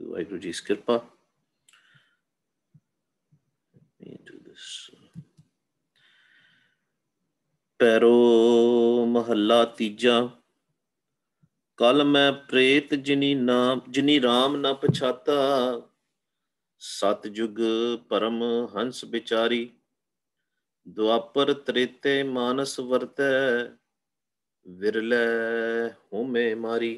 Vaheguru Ji's Kirpa. Let me do this. पैरो महला तीजा कल मैं प्रेत जिनी राम न पछाता सतयुग परम हंस बिचारी द्वापर त्रेते मानस वरतै विरलै होमे मारी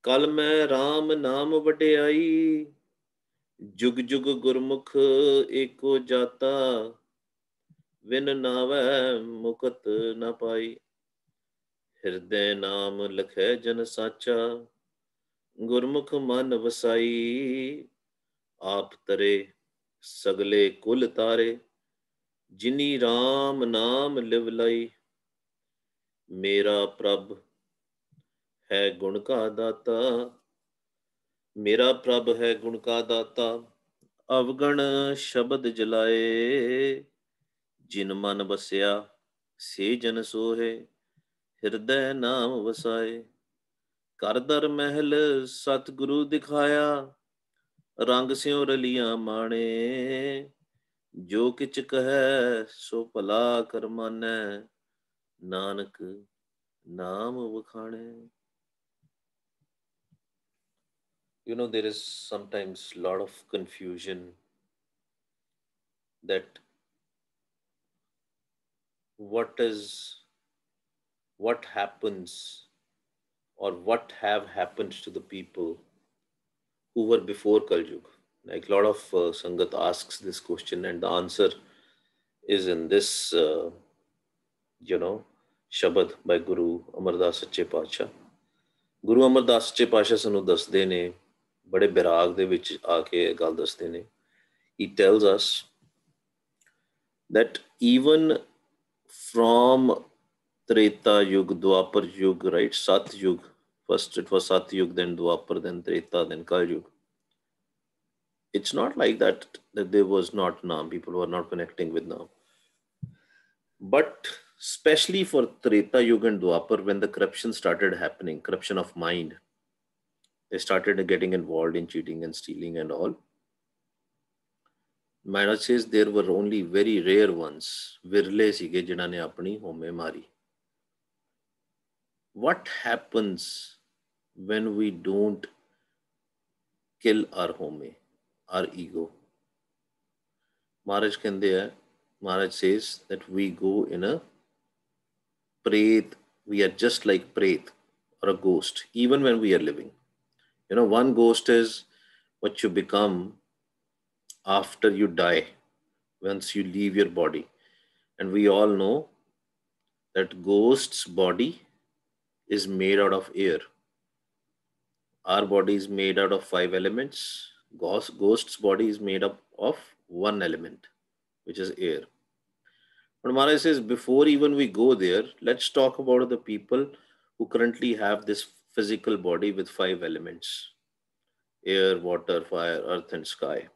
कल मैं राम नाम वड्याई जुग जुग गुरमुख एको जाता विन नावै मुकत न पाई हृदय नाम लखै जन साचा गुरमुख मन वसाई आप तरे सगले कुल तारे जिनी राम नाम लिवलाई मेरा प्रभ है गुण का दाता मेरा प्रभ है गुण का दाता अवगण शब्द जलाए जिन मन बसया से जन सोहे हृदय नाम वसाए कर दर महल सतगुरु दिखाया रंग स्यों रलियां माणे जो किच कहे सो भला कर मानै नानक नाम वखाणे. You know, there is sometimes a lot of confusion that what happens or what have happened to the people who were before Kal Yuga. Like a lot of Sangat asks this question, and the answer is in this, Shabad by Guru Amardas Sache Paatshah. Guru Amardas ਸੱਚੇ ਪਾਤਸ਼ਾਹ ਸਾਨੂੰ ਦੱਸਦੇ ਨੇ, ਬੜੇ ਬਿਰਾਗ ਦੇ ਵਿੱਚ ਆ ਕੇ ਇਹ ਗੱਲ ਦੱਸਦੇ ਨੇ. He tells us that even from Treta Yug, Dwapar Yug, right? Sat Yug. First it was Sat Yug, then Dwapar, then Treta, then Kal Yug. It's not like that there was not Naam. People were not connecting with Naam. But especially for Treta Yuga and Dwapar, when the corruption started happening, corruption of mind, they started getting involved in cheating and stealing and all. Maharaj says there were only very rare ones, virle sige jina ne apni home mari. What happens when we don't kill our home, our ego? Maharaj says that we go in a Pret, we are just like Pret or a ghost, even when we are living. You know, one ghost is what you become after you die, once you leave your body. And we all know that ghost's body is made out of air. Our body is made out of 5 elements. Ghost's body is made up of 1 element, which is air. But Maharaj says, before even we go there, let's talk about the people who currently have this physical body with 5 elements: air, water, fire, earth and sky.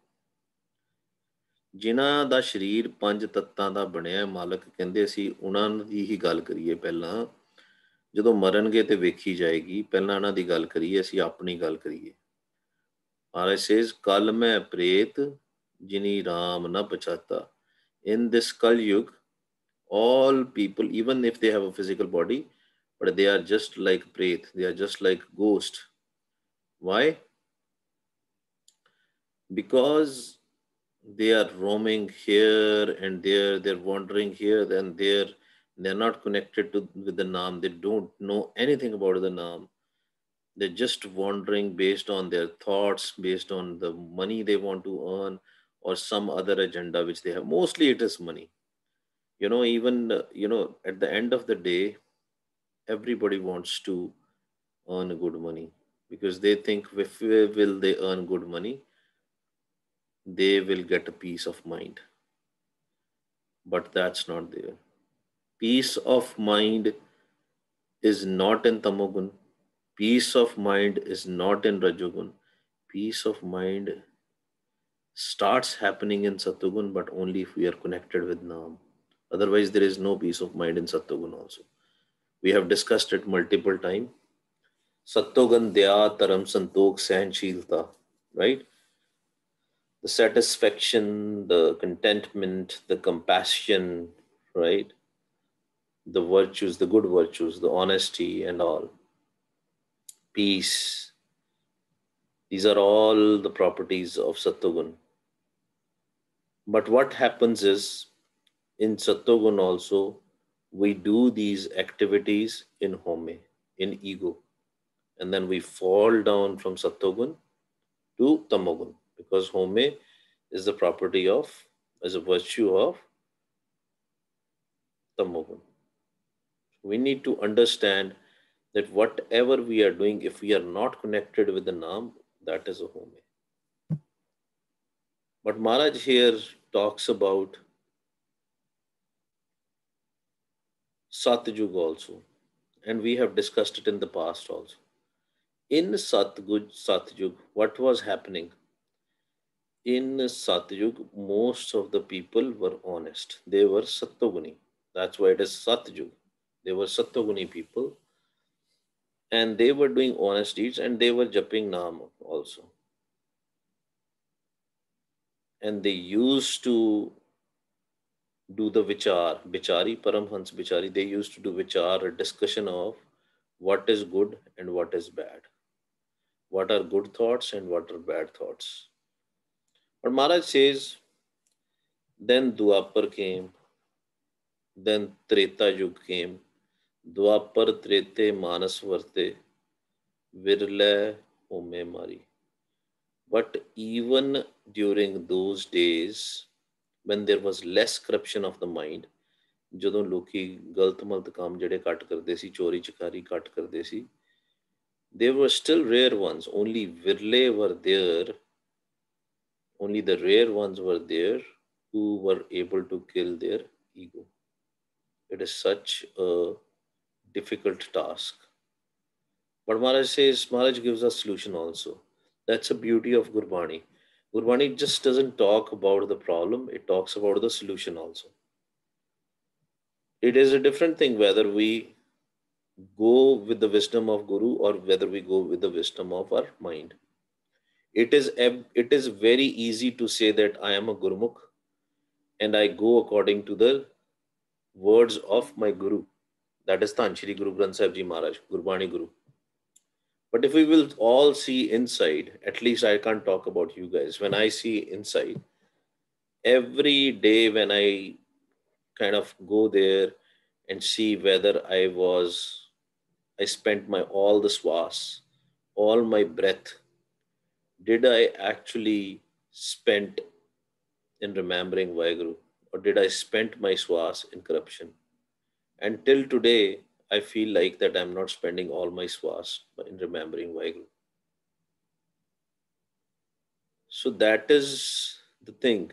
ਜਿਨ੍ਹਾਂ ਦਾ ਸਰੀਰ 5 ਤੱਤਾਂ ਦਾ ਬਣਿਆ, ਮਾਲਕ ਕਹਿੰਦੇ ਅਸੀਂ ਉਹਨਾਂ ਦੀ ਹੀ ਗੱਲ ਕਰੀਏ ਪਹਿਲਾਂ. ਜਦੋਂ ਮਰਨਗੇ ਤੇ ਵੇਖੀ ਜਾਏਗੀ, ਪਹਿਲਾਂ ਉਹਨਾਂ ਦੀ ਗੱਲ ਕਰੀਏ, ਅਸੀਂ ਆਪਣੀ ਗੱਲ ਕਰੀਏ. Maharaj says, ਕਲ ਮੈਂ ਪ੍ਰੇਤ ਜਿਨੀ ਰਾਮ ਨਾ ਪਛਾਤਾ. In this Kal Yuga, all people, even if they have a physical body, but they are just like Pret, they are just like ghost. Why? Because they are roaming here and there, they're wandering here and there, they're not connected with the Naam, they don't know anything about the Naam. They're just wandering based on their thoughts, based on the money they want to earn or some other agenda which they have. Mostly it is money. Even at the end of the day, everybody wants to earn good money, because they think if will they earn good money, they will get a peace of mind. But that's not there. Peace of mind is not in Tamogun. Peace of mind is not in Rajogun. Peace of mind starts happening in Satugun, but only if we are connected with Naam. Otherwise, there is no peace of mind in Satugun also. We have discussed it multiple times. Sattogan Dya Taram Santok Sahanshilta, right? The satisfaction, the contentment, the compassion, right? The virtues, the good virtues, the honesty and all, peace. These are all the properties of Sattogun. But what happens is in Sattogun also, we do these activities in home, in ego, and then we fall down from Sattogun to Tamogun because home is the property of, as a virtue of Tamogun. We need to understand that whatever we are doing, if we are not connected with the Naam, that is a home. But Maharaj here talks about Satyug also, and we have discussed it in the past also. In Satyug, what was happening? In Satyug, most of the people were honest. They were Sattoguni. That's why it is Satyug. They were Sattoguni people, and they were doing honest deeds, and they were jumping Naam also. And they used to do the vichar, Bichari, Paramhans Bichari, they used to do vichar, a discussion of what is good and what is bad, what are good thoughts and what are bad thoughts. But Maharaj says, then Dwapar came, then Treta Yug came, Dwapar Trete Manas Varte, Virle Home Mari. But even during those days, when there was less corruption of the mind, ਜਦੋਂ ਲੋਕੀ ਗਲਤ ਮਲਤ ਕੰਮ ਜਿਹੜੇ ਘੱਟ ਕਰਦੇ ਸੀ, ਚੋਰੀ ਚਕਾਰੀ ਘੱਟ ਕਰਦੇ ਸੀ, they were still rare ones. Only virle were there, only the rare ones were there who were able to kill their ego. It is such a difficult task. But Maharaj says, Maharaj gives us solution also. That's the beauty of Gurbani. Gurbani just doesn't talk about the problem, it talks about the solution also. It is a different thing whether we go with the wisdom of Guru or whether we go with the wisdom of our mind. It is very easy to say that I am a Gurmukh and I go according to the words of my Guru. That is Tan Shri Guru Granth Sahib Ji Maharaj, Gurbani Guru. But if we will all see inside, at least I can't talk about you guys. When I see inside, every day when I kind of go there and see whether I spent my all the swas, all my breath, did I actually spent in remembering Vaheguru, or did I spend my swas in corruption? And till today, I feel like that I'm not spending all my swas in remembering Vaheguru. So that is the thing.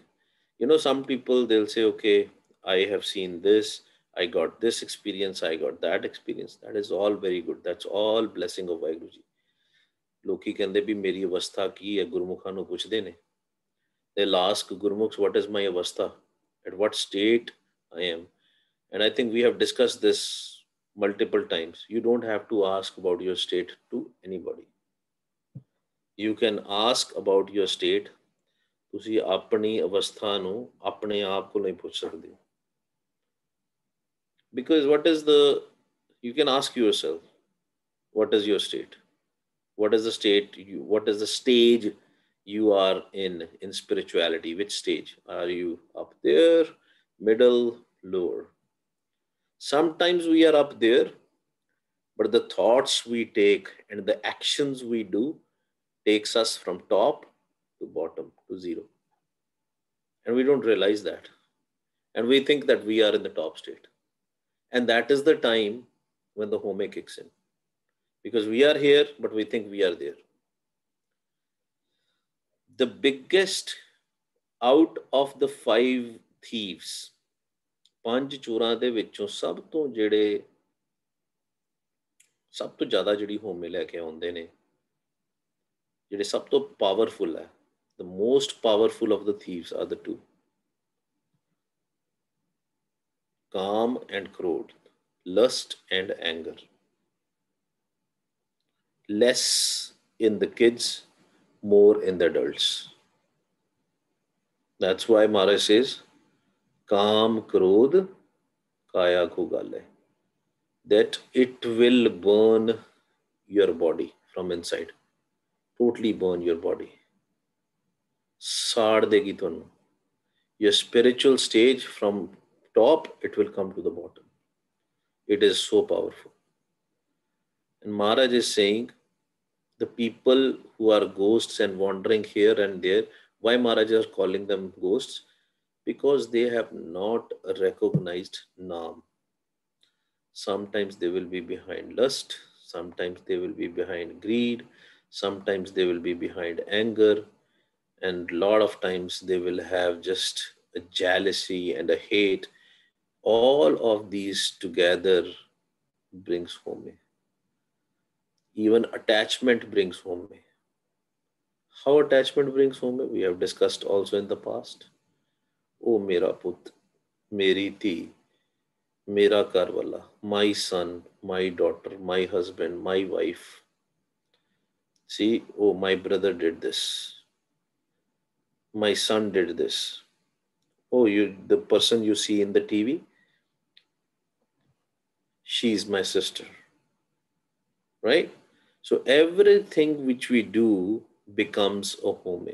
Some people they'll say, okay, I have seen this, I got this experience, I got that experience. That is all very good. That's all blessing of Vaheguru ji. ਲੋਕੀ ਕਹਿੰਦੇ ਵੀ ਮੇਰੀ ਅਵਸਥਾ ਕੀ ਹੈ ਗੁਰਮੁਖਾਂ ਨੂੰ ਪੁੱਛਦੇ ਨੇ they'll ask Gurmukhs, what is my avastha, at what state I am. And I think we have discussed this multiple times. You don't have to ask about your state to anybody. You can ask about your state. ਤੁਸੀਂ ਆਪਣੀ ਅਵਸਥਾ ਨੂੰ ਆਪਣੇ ਆਪ ਕੋਲੋਂ ਹੀ ਪੁੱਛ ਸਕਦੇ ਹੋ. Because you can ask yourself, what is your state? What is the stage you are in spirituality? Which stage? Are you up there, middle, lower? Sometimes we are up there, but the thoughts we take and the actions we do takes us from top to bottom to zero. And we don't realize that. And we think that we are in the top state. And that is the time when the home kicks in. Because we are here, but we think we are there. The biggest out of the 5 thieves, 5 ਚੋਰਾਂ ਦੇ ਵਿੱਚੋਂ ਸਭ ਤੋਂ ਜ਼ਿਆਦਾ ਜਿਹੜੀ ਹੋਮੇ ਲੈ ਕੇ ਆਉਂਦੇ ਨੇ, ਜਿਹੜੇ ਸਭ ਤੋਂ ਪਾਵਰਫੁਲ ਹੈ, the most powerful of the thieves are the 2, calm and crowd, lust and anger. less in the kids, more in the adults. That's why Maharaj says, Kam Krodh Kaya ko gale, that it will burn your body from inside, totally burn your body. साड़ देगी ਤੁਹਾਨੂੰ. Your spiritual stage from top, it will come to the bottom. It is so powerful. And Maharaj is saying, the people who are ghosts and wandering here and there, why Maharaj is calling them ghosts? Because they have not recognized Naam. Sometimes they will be behind lust, sometimes they will be behind greed, sometimes they will be behind anger, and a lot of times they will have just a jealousy and a hate. All of these together brings home. Even attachment brings home. How attachment brings home, we have discussed also in the past. Oh, mera put, meri thi, mera karwala, my son, my daughter, my husband, my wife. See, oh, my brother did this. My son did this. Oh, the person you see in the TV, she's my sister. Right? So everything which we do becomes a home.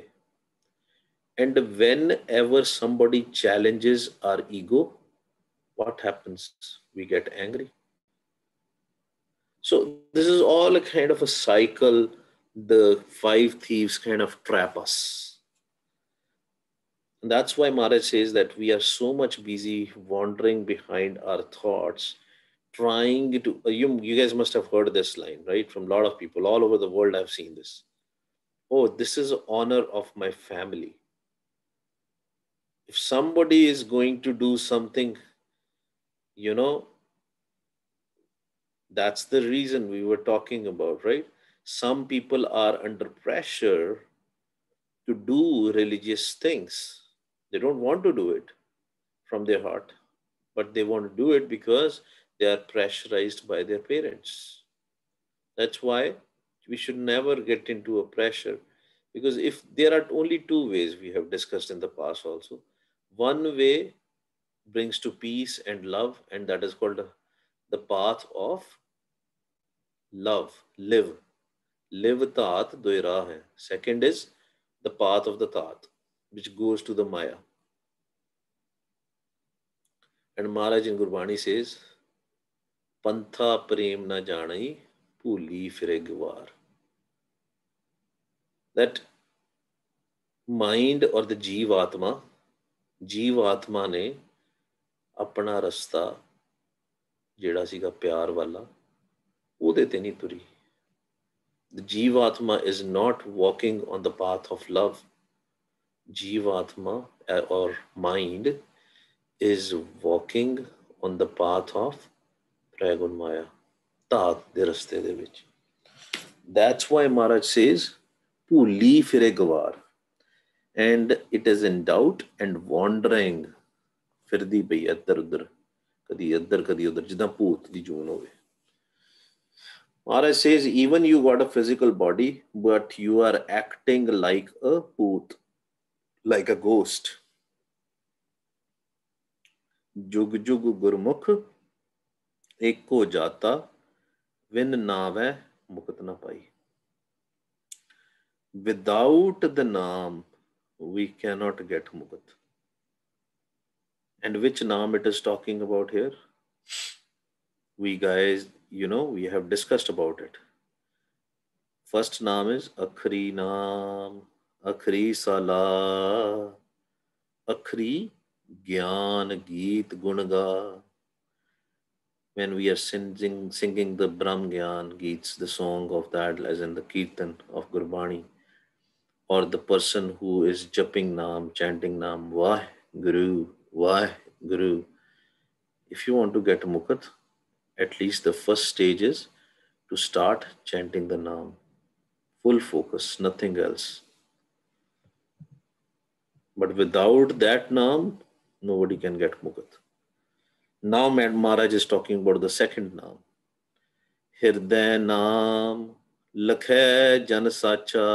And whenever somebody challenges our ego, what happens? We get angry. So this is all a kind of a cycle. The five thieves kind of trap us. And that's why Maharaj says that we are so much busy wandering behind our thoughts, trying to, you guys must have heard this line, right? From a lot of people all over the world, I've seen this. Oh, this is honor of my family. If somebody is going to do something, you know, that's the reason we were talking about, right? Some people are under pressure to do religious things. They don't want to do it from their heart, but they want to do it because they are pressurized by their parents. That's why we should never get into a pressure, because if there are only two ways we have discussed in the past also. One way brings to peace and love, and that is called the path of love. Live tat doira hai. Second is the path of the tat, which goes to the Maya. And Maharaj in Gurbani says, Pantha prem na janai, puli fire gwar. That mind or the Jeevatma ने अपना रस्ता ਜਿਹੜਾ ਸੀਗਾ ਪਿਆਰ ਵਾਲਾ ਉਹਦੇ ਤੇ ਨਹੀਂ ਤੁਰੀ. The Jeevatma is not walking on the path of love. Jeevatma or mind is walking on the path of Pragun Maya, ਤਾਤ ਦੇ ਰਸਤੇ ਦੇ ਵਿੱਚ. That's why Maharaj says, ਭੁੱਲੀ ਫਿਰੇ ਗਵਾਰ. And it is in doubt and wandering. ਫਿਰਦੀ ਪਈ ਇੱਧਰ ਉੱਧਰ, ਕਦੀ ਇੱਧਰ ਕਦੀ ਉੱਧਰ, ਜਿੱਦਾਂ ਭੂਤ ਦੀ ਜੂਨ ਹੋਵੇ. Maharaj says, even you got a physical body, but you are acting like a bhoot, like a ghost. Jug jug gurmukh eko jata, vin naavai mukt na pai. Without the naam, we cannot get mukt. And which naam it is talking about here? We guys, we have discussed about it. First naam is Akhri Naam, Akhri Sala, Akhri Gyan Geet Gunga. When we are singing the Brahm Gyan Geets, the song of that, as in the Kirtan of Gurbani, or the person who is japping Naam, chanting Naam, Vah Guru, Vah Guru. If you want to get Mukat, at least the first stage is to start chanting the Naam. Full focus, nothing else. But without that Naam, nobody can get Mukat. Now Maharaj is talking about the second Naam. Hirday Naam लखै जन साचा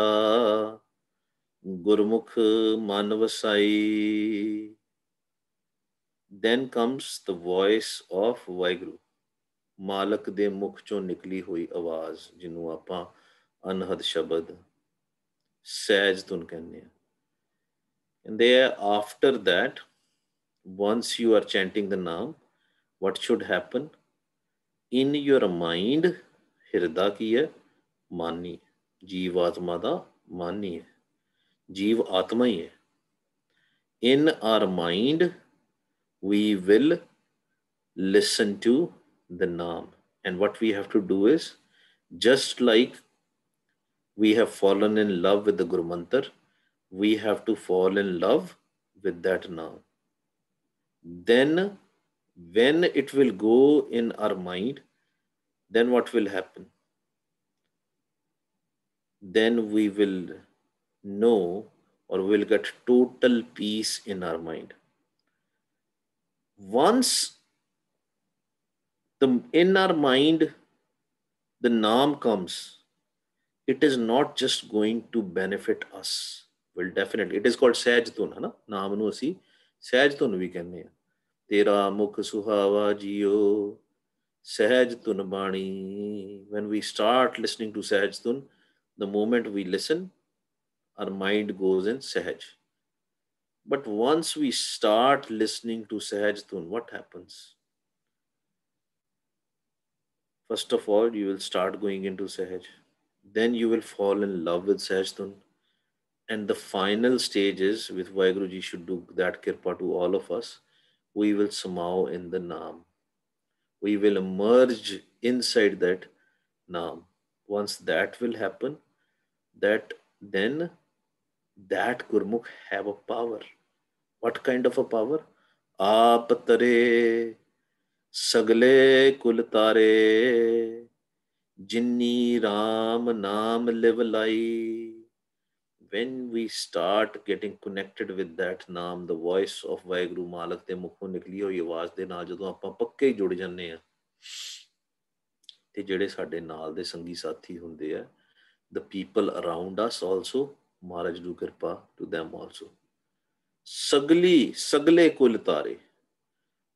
गुरमुख मन वसाई. Then comes the voice of Vaiguru. ਮਾਲਕ ਦੇ ਮੁਖ ਚੋਂ ਨਿਕਲੀ ਹੋਈ ਆਵਾਜ਼ ਜਿਹਨੂੰ ਆਪਾਂ ਅਨਹਦ ਸ਼ਬਦ ਸਹਿਜ ਧੁਨ ਕਹਿੰਦੇ ਆ. And there after that, once you are chanting the naam, what should happen? In your mind, ਹਿਰਦਾ ਕੀ ਹੈ? ਮਾਨੀ. ਜੀਵ ਆਤਮਾ ਦਾ ਮਾਨੀ ਹੈ. ਜੀਵ ਆਤਮਾ ਹੀ ਹੈ. In our mind, we will listen to the naam. And what we have to do is, just like we have fallen in love with the Guru Mantar, we have to fall in love with that naam. Then, when it will go in our mind, then what will happen? Then we will know or will get total peace in our mind. Once in our mind the naam comes, it is not just going to benefit us. Well, definitely. It is called Sahaj Dhun, है ना? नाम ਨੂੰ ਅਸੀਂ ਸਹਿਜ ਧੁਨ ਵੀ ਕਹਿੰਦੇ ਆ. ਤੇਰਾ ਮੁਖ ਸੁਹਾਵਾ ਜੀਓ ਸਹਿਜ ਧੁਨ ਬਾਣੀ. When we start listening to Sahaj Dhun, the moment we listen, our mind goes in Sahaj. But once we start listening to Sahaj Dhun, what happens? First of all, you will start going into Sahaj. Then you will fall in love with Sahaj Dhun. And the final stage is, with Vaheguruji should do that kirpa to all of us, we will somehow in the Naam. We will emerge inside that Naam. Once that will happen, then that Gurmukh have a power. What kind of a power? Aap tare sagle kul tare jinni Ram naam live lai. When we start getting connected with that naam, the voice of Vaiguru Malak ਦੇ ਮੁਖੋਂ ਨਿਕਲੀ ਹੋਈ ਆਵਾਜ਼ ਦੇ ਨਾਲ ਜਦੋਂ ਆਪਾਂ ਪੱਕੇ ਹੀ ਜੁੜ ਜਾਂਦੇ ਆ ਤੇ ਜਿਹੜੇ ਸਾਡੇ ਨਾਲ ਦੇ ਸੰਗੀ ਸਾਥੀ ਹੁੰਦੇ ਆ, the people around us also, Maharaj do kirpa to them also. Sagle kul tare,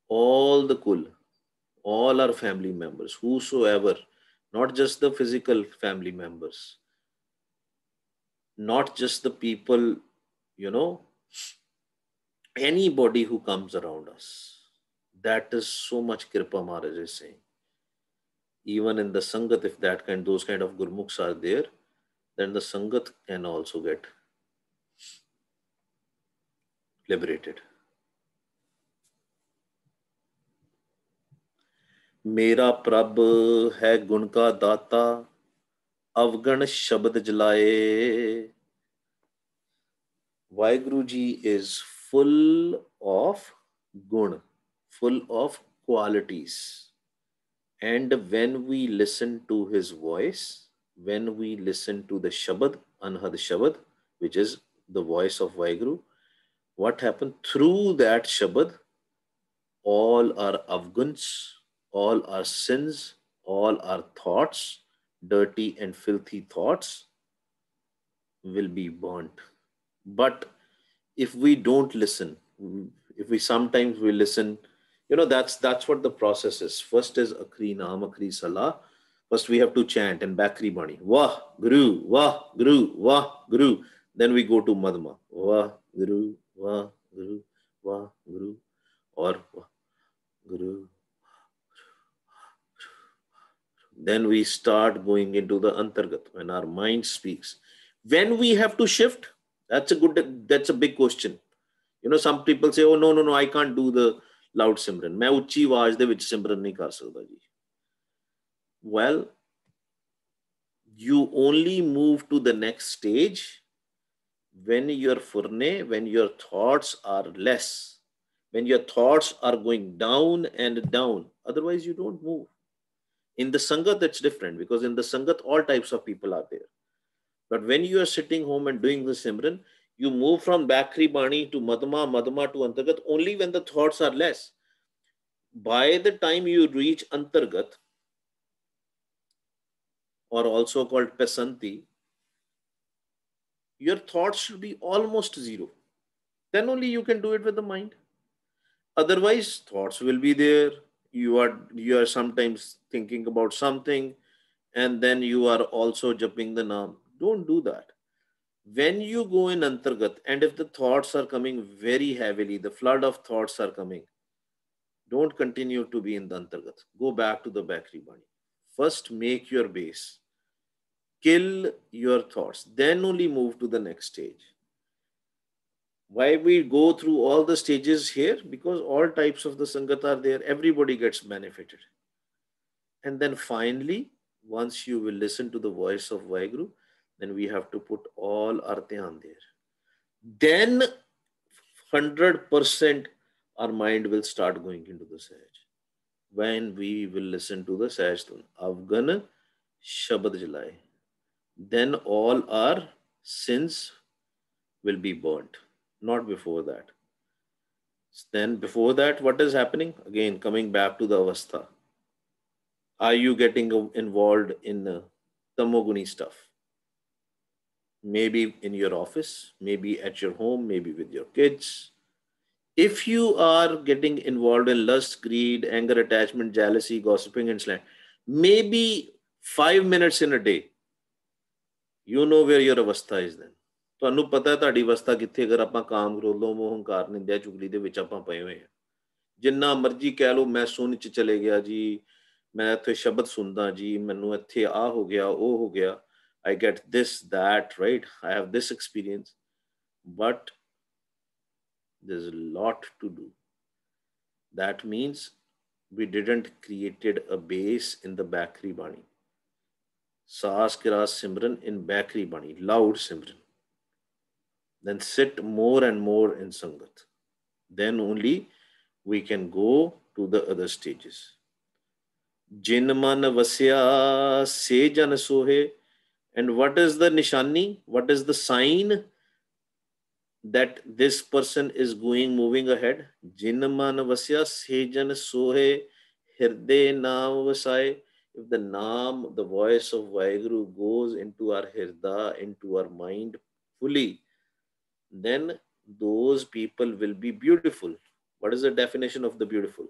all the kul, all our family members, whosoever, not just the physical family members, not just the people, anybody who comes around us. That is so much Kripa Maharaj is saying. Even in the Sangat, if those kind of Gurmukhs are there, then the Sangat can also get liberated. मेरा प्रभ है गुण का दाता अवगण शब्द जलाए. Vaheguruji is full of gun, full of qualities. And when we listen to his voice, when we listen to the Shabad, Anhad Shabad, which is the voice of Vaheguru, what happened? Through that Shabad, all our avguns, all our sins, all our thoughts, dirty and filthy thoughts, will be burnt. But if we don't listen, if we sometimes we listen, that's what the process is. First is Akhri Naam, Akhri Salah. First we have to chant in Bakri Bani. Wah Guru, Wah Guru, Wah Guru. Then we go to Madhma. Wah Guru, Wah Guru, Wah Guru, or Wah Guru. Then we start going into the Antargat when our mind speaks. When we have to shift, that's a big question. Some people say, oh, no, I can't do the loud Simran. मैं उच्ची आवाज दे विच सिमरन नहीं कर सकता जी. Well, you only move to the next stage when your thoughts are less, when your thoughts are going down and down. Otherwise, you don't move. In the Sangat, that's different, because in the Sangat, all types of people are there. But when you are sitting home and doing the Simran, you move from Bakri Bani to Madhma, Madhma to Antargat only when the thoughts are less. By the time you reach Antargat, or also called pesanti, your thoughts should be almost zero. Then only you can do it with the mind. Otherwise, thoughts will be there. You are sometimes thinking about something, and then you are also jumping the naam. Don't do that. When you go in antargat, and if the thoughts are coming very heavily, the flood of thoughts are coming, don't continue to be in the antargat. Go back to the bakri bani. First, make your base, kill your thoughts, then only move to the next stage. Why we go through all the stages here? Because all types of the sangat are there, everybody gets benefited. And then finally, once you will listen to the voice of Vaheguru, then we have to put all our dhyan there. Then 100% our mind will start going into the Sahaj. When we will listen to the Sahaj Tun, Afghan Shabad Jalai, then all our sins will be burnt. Not before that. Then before that, what is happening? Again, coming back to the avastha. Are you getting involved in tamoguni stuff? Maybe in your office, maybe at your home, maybe with your kids. If you are getting involved in lust, greed, anger, attachment, jealousy, gossiping, and slander, maybe 5 minutes in a day, you know where your avastha is then. ਤੁਹਾਨੂੰ ਪਤਾ ਹੈ ਤੁਹਾਡੀ ਅਵਸਥਾ ਕਿੱਥੇ, ਅਗਰ ਆਪਾਂ ਕਾਮ ਕ੍ਰੋਧੋ ਮੋਹ ਹੰਕਾਰ ਨਿੰਦਿਆ ਚੁਗਲੀ ਦੇ ਵਿੱਚ ਆਪਾਂ ਪਏ ਹੋਏ ਹਾਂ। ਜਿੰਨਾ ਮਰਜ਼ੀ ਕਹਿ ਲਓ ਮੈਂ ਸੁਣ ਚ ਚਲੇ ਗਿਆ ਜੀ, ਮੈਂ ਇੱਥੇ ਸ਼ਬਦ ਸੁਣਦਾ ਜੀ, ਮੈਨੂੰ ਇੱਥੇ ਆ ਹੋ ਗਿਆ, ਉਹ ਹੋ ਗਿਆ, I get this, that, right? I have this experience. But there's a lot to do. That means we didn't created a base in the Bakri Bani. Saas Kiras Simran in Bakri Bani, loud Simran. Then sit more and more in Sangat. Then only we can go to the other stages. Jin man vasya se jan sohe. And what is the nishani? What is the sign that this person is moving ahead? Jin man vasya se jan sohe hirde naam vasai. If the naam, the voice of Vaheguru goes into our hirda, into our mind fully, then those people will be beautiful. What is the definition of the beautiful?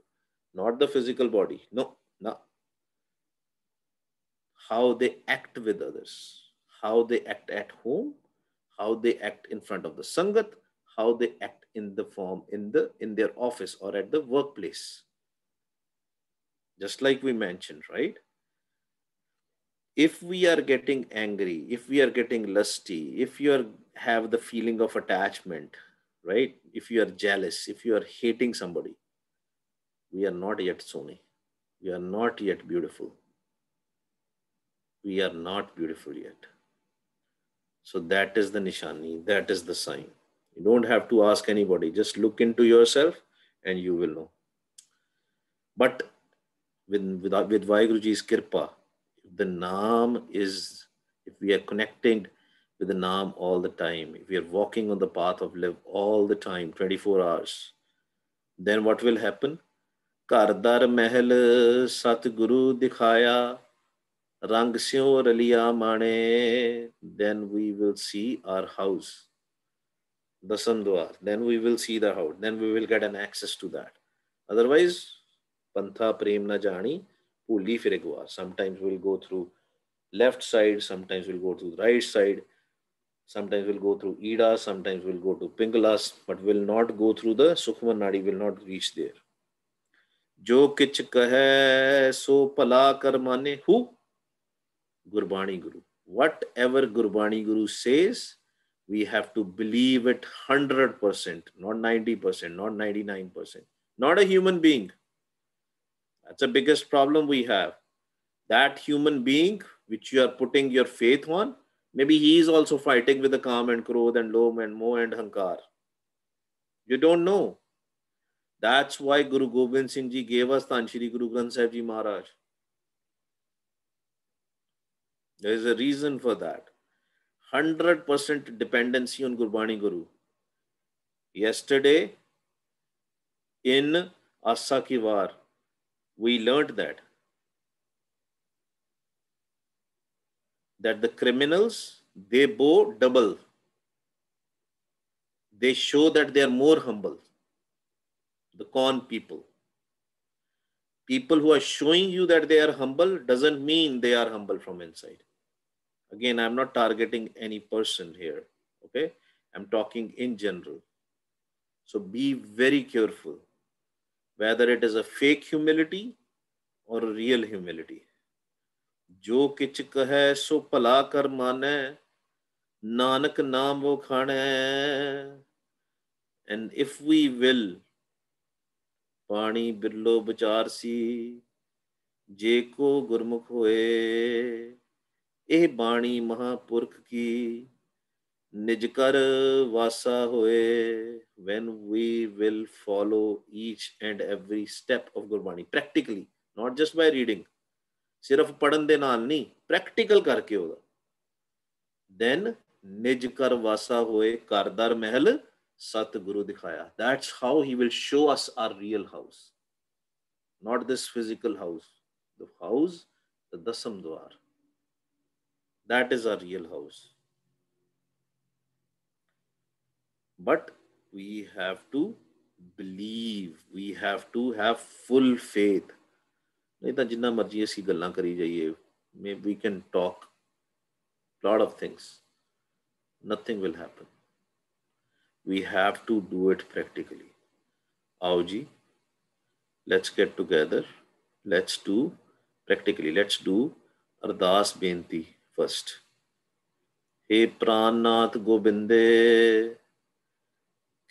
Not the physical body. No. How they act with others, how they act at home, how they act in front of the sangat, how they act in the form in their office or at the workplace. Just like we mentioned, right? If we are getting angry, if we are getting lusty, if you have the feeling of attachment, right? If you are jealous, if you are hating somebody, we are not yet Soni. We are not yet beautiful. We are not beautiful yet. So that is the nishani, that is the sign. You don't have to ask anybody, just look into yourself and you will know. But with Vaheguruji's Kirpa, if the Naam is, if we are connecting with the Naam all the time, if we are walking on the path of life all the time, 24 hours, then what will happen? Kardar Mahal Sat Guru Dikhaya Rang Syo Raliya Mane, then we will see our house, the Sandwar, then we will see the house, then we will get an access to that. Otherwise, Pantha Prem Na Jani, Puli Firegwa. Sometimes we'll go through left side, sometimes we'll go through the right side, sometimes we'll go through Ida, sometimes we'll go to Pingalas, but will not go through the Sukhman Nadi, will not reach there. Jo kich kahe so pala kar mane, who? Gurbani Guru. Whatever Gurbani Guru says, we have to believe it 100%, not 90%, not 99%. Not a human being. That's the biggest problem we have. That human being which you are putting your faith on, maybe he is also fighting with the Kam and Krodh and Lom and Moh and Hankar. You don't know. That's why Guru Gobind Singh Ji gave us Tan Shri Guru Granth Sahib Ji Maharaj. There is a reason for that. 100% dependency on Gurbani Guru. Yesterday in Asa Ki War, we learned that. that the criminals, they bow double. They show that they are more humble. The con people. People who are showing you that they are humble doesn't mean they are humble from inside. Again, I'm not targeting any person here, okay? I'm talking in general. So be very careful whether it is a fake humility or a real humility. जो किच कहे सो भला कर माने, नानक नाम वो खाने. And if we will, पानी बिरलो विचार सी, जे को गुरमुख होए, ਇਹ ਬਾਣੀ ਮਹਾਪੁਰਖ ਕੀ ਨਿਜ ਕਰ ਵਾਸਾ ਹੋਏ. When we will follow each and every step of Gurbani practically, not just by reading, ਸਿਰਫ ਪੜਨ ਦੇ ਨਾਲ ਨਹੀਂ, ਪ੍ਰੈਕਟੀਕਲ ਕਰਕੇ ਉਹਦਾ, then ਨਿਜ ਕਰ ਵਾਸਾ ਹੋਏ, ਘਰ ਦਰ ਮਹਿਲ ਸਤਿਗੁਰੂ ਦਿਖਾਇਆ. That's how he will show us our real house, not this physical house. The house, the dasam dwar, that is our real house. But we have to believe, we have to have full faith. नहीं तो जिन्ना मर्जी असी गल्लां करी जाइए, we can talk lot of things, nothing will happen. We have to do it practically. आओ जी, let's get together, let's do practically. Let's do अरदास बेनती first. हे प्राणनाथ गोबिंदे,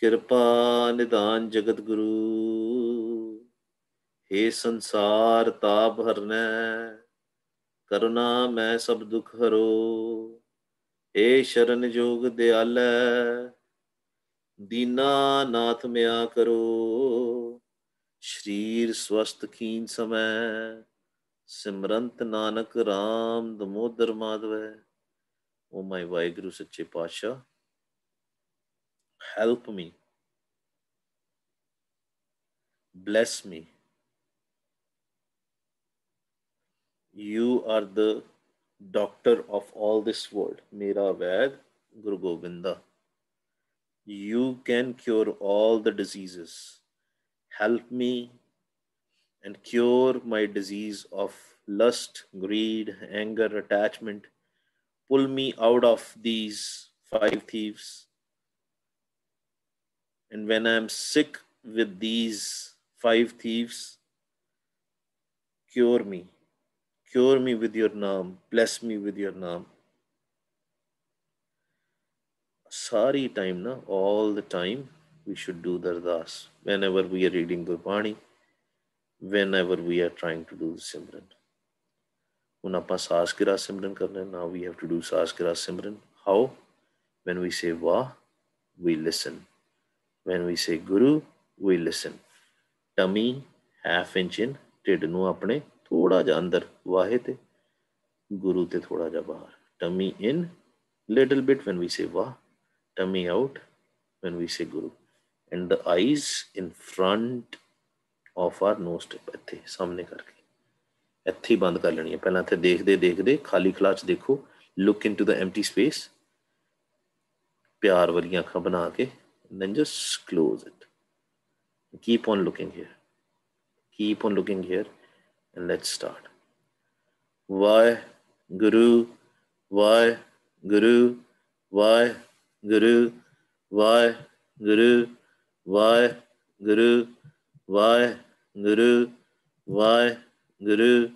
कृपा निदान जगत गुरु, हे संसार ताप हरने, करुणा मैं सब दुख हरो, हे शरण जोग दयालै, दीना नाथ म्या करो, शरीर स्वस्थ खीन समय, सिमरंत नानक राम दमोदर माधवै. ओ माय वाहिगुरु सच्चे पातशाह, help me, bless me. You are the doctor of all this world. Mera Vaid Guru Govinda. You can cure all the diseases. Help me and cure my disease of lust, greed, anger, attachment. Pull me out of these 5 thieves. And when I am sick with these 5 thieves, cure me. Cure me with your naam. Bless me with your naam. Sari time, na, all the time, we should do the ardas. Whenever we are reading Gurbani, whenever we are trying to do the Simran. Hun aapa saas ki raas Simran karna hai. Now we have to do saas ki raas Simran. How? When we say Vah, we listen. When we say Guru, we listen. Tummy, half inch in, ਢਿੱਡ ਨੂੰ ਆਪਣੇ ਥੋੜਾ ਜਿਹਾ ਅੰਦਰ, ਵਾਹੇ ਤੇ ਗੁਰੂ ਤੇ ਥੋੜਾ ਜਿਹਾ ਬਾਹਰ. Tummy in, little bit when we say Vah, tummy out when we say Guru. And the eyes in front of our nose tip, ਇੱਥੇ ਸਾਹਮਣੇ ਕਰਕੇ, ਇੱਥੇ ਹੀ ਬੰਦ ਕਰ ਲੈਣੀ ਹੈ. ਪਹਿਲਾਂ ਇੱਥੇ ਦੇਖਦੇ ਦੇਖਦੇ ਖਾਲੀ ਖਲਾ 'ਚ ਦੇਖੋ, look into the empty space, ਪਿਆਰ ਵਾਲੀਆਂ ਅੱਖਾਂ ਬਣਾ ਕੇ, and then just close it. Keep on looking here. Keep on looking here, and let's start. Why Guru, why Guru, why Guru, why Guru, why Guru, why Guru, why Guru,